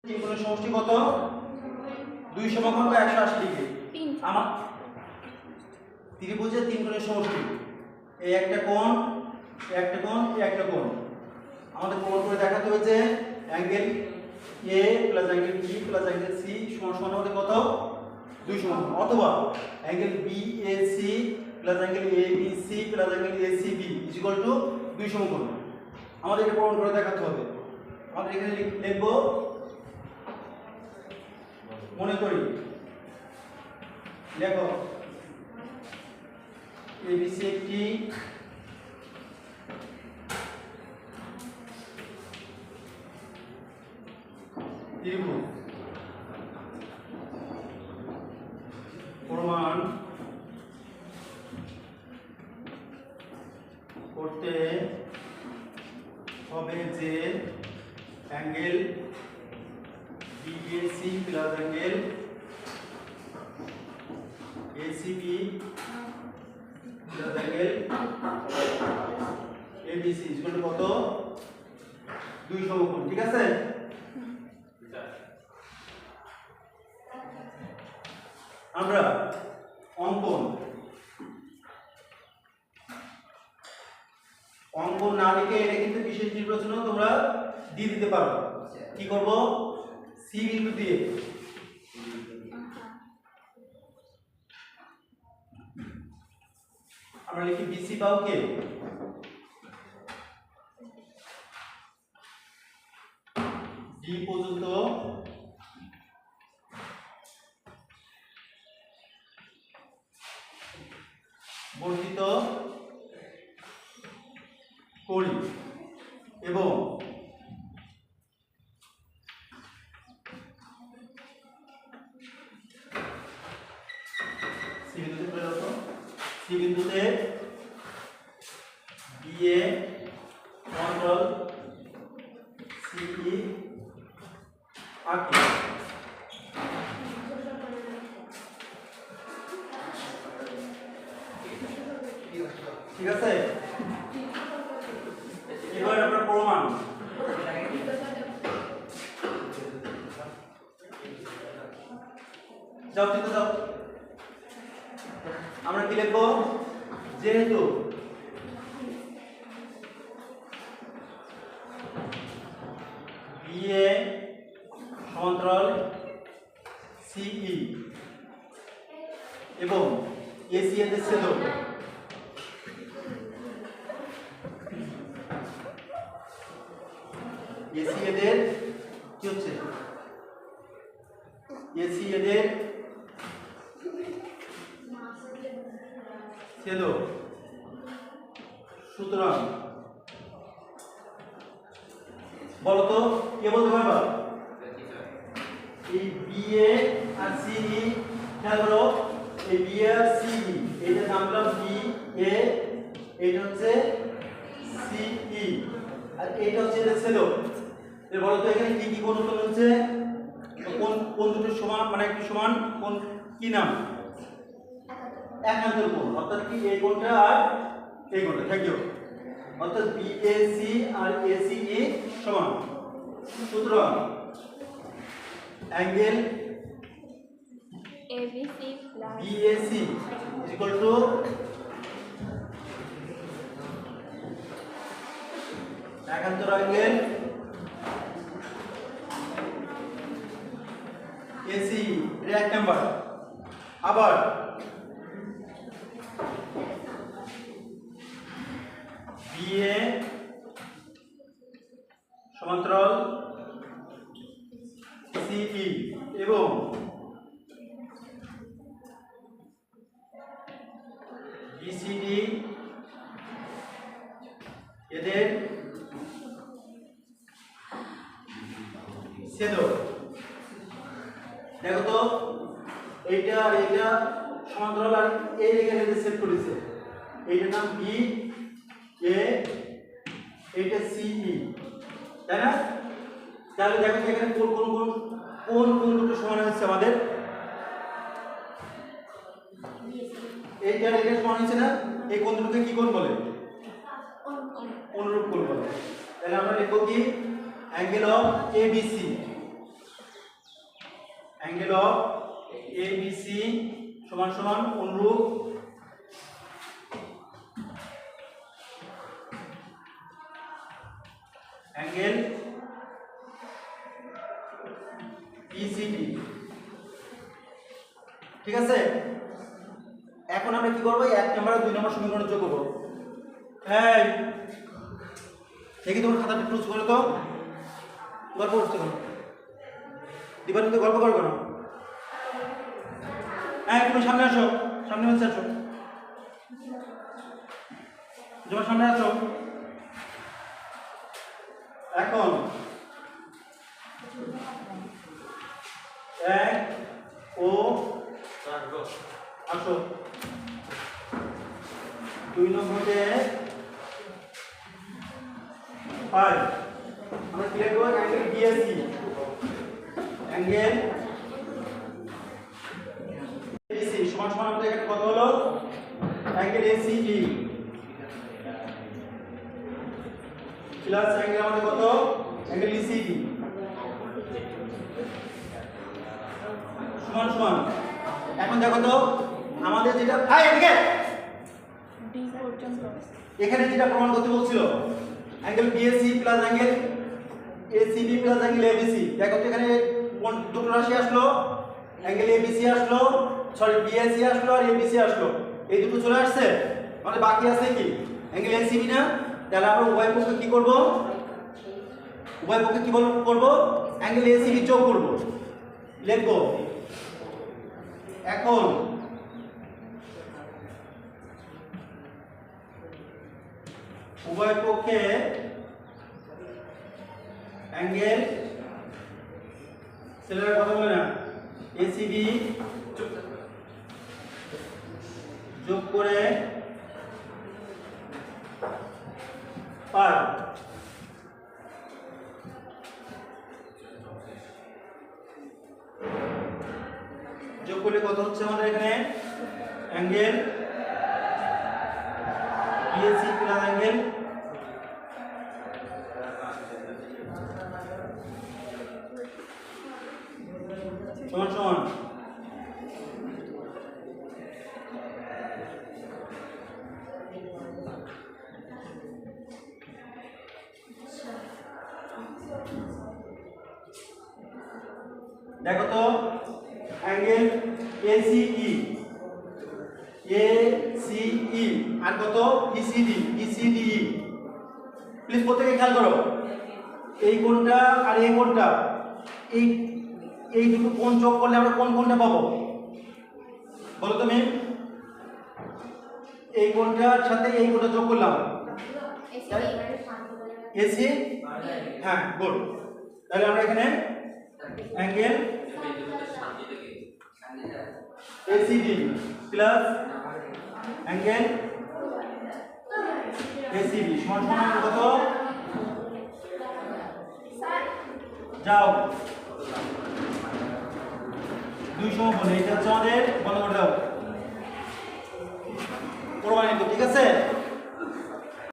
তিন কোণের সমষ্টি কত? 2 সমকোণ বা 180 ডিগ্রি। আমার ত্রিভুজের তিন কোণের সমষ্টি এই একটা কোণ, একটা কোণ, একটা কোণ। আমাদের প্রমাণ করে দেখাতে হয়েছে angle A plus angle B plus angle C সমান সমান আমাদের কত? 2 সমকোণ। অথবা angle B A C plus angle A B C plus angle A C B is equal to 2 সমকোণ। আমাদের এটা প্রমাণ করে দেখাতে হবে। আমাদের এখানে লিখব, মনে করি দেখো এবিসি একটি ত্রিভুজ। প্রমাণ করতে হবে যে angle BAC plus angle ACB plus angle ABC is equal two কত? 2 সমকোণ। ঠিক আছে? আমরা অঙ্কন না লিখে এটা কিন্তু বিশেষ নির্বাচনও তোমরা দিয়ে দিতে পারো। কি করব? সি বিন্দু দিয়ে আমরা লিখি বিসি বাহুকে ডি পর্যন্ত বর্ধিত করি এবং সি বিন্দুতে বিএ সমান্তরাল সিই আঁকি। ঠিক আছে? এবার আমরা প্রমাণ যাও ঠিক যাও। আমরা কি লিখবো? যেহেতু বিএ সমান্তরাল সিই এবং এসি এদের ছেদক এসি এদের কি হচ্ছে? এসি এদের ছেদক। সুতরাং বলতো কে বলতে পারবা? এই বিএ আর সিই, খেয়াল করো এই বিএ আর সিই এইটা নামটা বি এ, এইটা হচ্ছে সিই আর এইটা হচ্ছে এদের ছেদক। এর বলতো এখানে কি কি কোণ উৎপন্ন হচ্ছে? কোণ দুটো সমান মানে একটু সমান কোণ কি নাম? একান্তর কোণ। অর্থাৎ কি এই কোণটা আর এই কোণটা, থ্যাংক ইউ। অর্থাৎ বিএসি আর এসিই সমান। সুতরাং angle ABC plus BAC is equal to একান্তর অ্যাঙ্গেল এসি, এটা 1 নাম্বার। আবার বিএ সমান্তরাল সিই এবং বিসিডি এদের ছেদক। দেখো তো এইটা আর এইটা সমান্তরাল আর এই রেখার এদের ছেদ করেছে। এইটার নাম বি এ, এইটা সিই, তাই না? তাহলে দেখো এখানে কোন দুটো সমান হচ্ছে আমাদের? এইটা এটা সমান হচ্ছে না? এই কোণ দুটোকে কি কোণ বলে? অনুরূপ কোণ বলে। তাহলে আমরা লিখব কি? Angle of ABC angle of ABC সমান সমান অনুরূপ অ্যাঙ্গেল ইসিডি। ঠিক আছে, এখন আমরা কি করবো, 1 নম্বর আর 2 নম্বর সমীকরণ যোগ করবো। এই দেখি তোমার খাতাটা ক্লোজ করো তো, গল্প করছো কেন? দিবার কিন্তু গল্প করবো না। হ্যাঁ তুমি সামনে আসো, সামনে হচ্ছে আসো, তোমার সামনে আসো। এখন 1 ও আসো 2 নম্বরে 5 আমরা কি লিখবো, অ্যাঙ্গেল বিএসি, অ্যাঙ্গেল বিএসি সমান সমান আমাদের এখানে কত হলো, অ্যাঙ্গেল এসিডি প্লাস অ্যাঙ্গেল আমাদের কত, অ্যাঙ্গেল ইসিডি সমান সমান। এখন দেখো তো আমাদের যেটা এখানে যেটা প্রমাণ করতে বলছিল, angle BAC plus angle ACB plus angle ABC. দেখো তো এখানে কোন দুটো রাশি আসলো, অ্যাঙ্গেল এবিসি আসলো, সরি বিএসি আসলো আর এবিসি আসলো, এই দুটো চলে আসছে। আমাদের বাকি আছে কি, অ্যাঙ্গেল এসিবি না? তাহলে আমরা উভয় পক্ষে কি করব, উভয় পক্ষে কি করব, অ্যাঙ্গেল এসিবি যোগ করব, লিখবো। এখন উভয় পক্ষে অ্যাঙ্গেল ছেলেরা কথা বলে না, এসিবি যোগ করে পাই। যোগ করলে কত হচ্ছে আমাদের এখানে, অ্যাঙ্গেল বিএসি প্লাস অ্যাঙ্গেল সমান সমান দেখো তো অ্যাঙ্গেল এসিই এসিই আর কত ইসিডি ইসিডি। প্লিজ প্রত্যেকে খেয়াল করো, এই কোণটা আর এই কোণটা, এই দুটো কোণ যোগ করলে আমরা কোন কোণটা পাবো বলো তুমি? এই কোণটার সাথে এই কোণটা যোগ করলাম এসি, হ্যাঁ গুড। তাহলে আমরা এখানে angle ACD plus angle ACB সমান সমান কত, যাও 2 সমকোণ, এটা হচ্ছে আমাদের বন্ধ করে দাও প্রমাণিত। ঠিক আছে।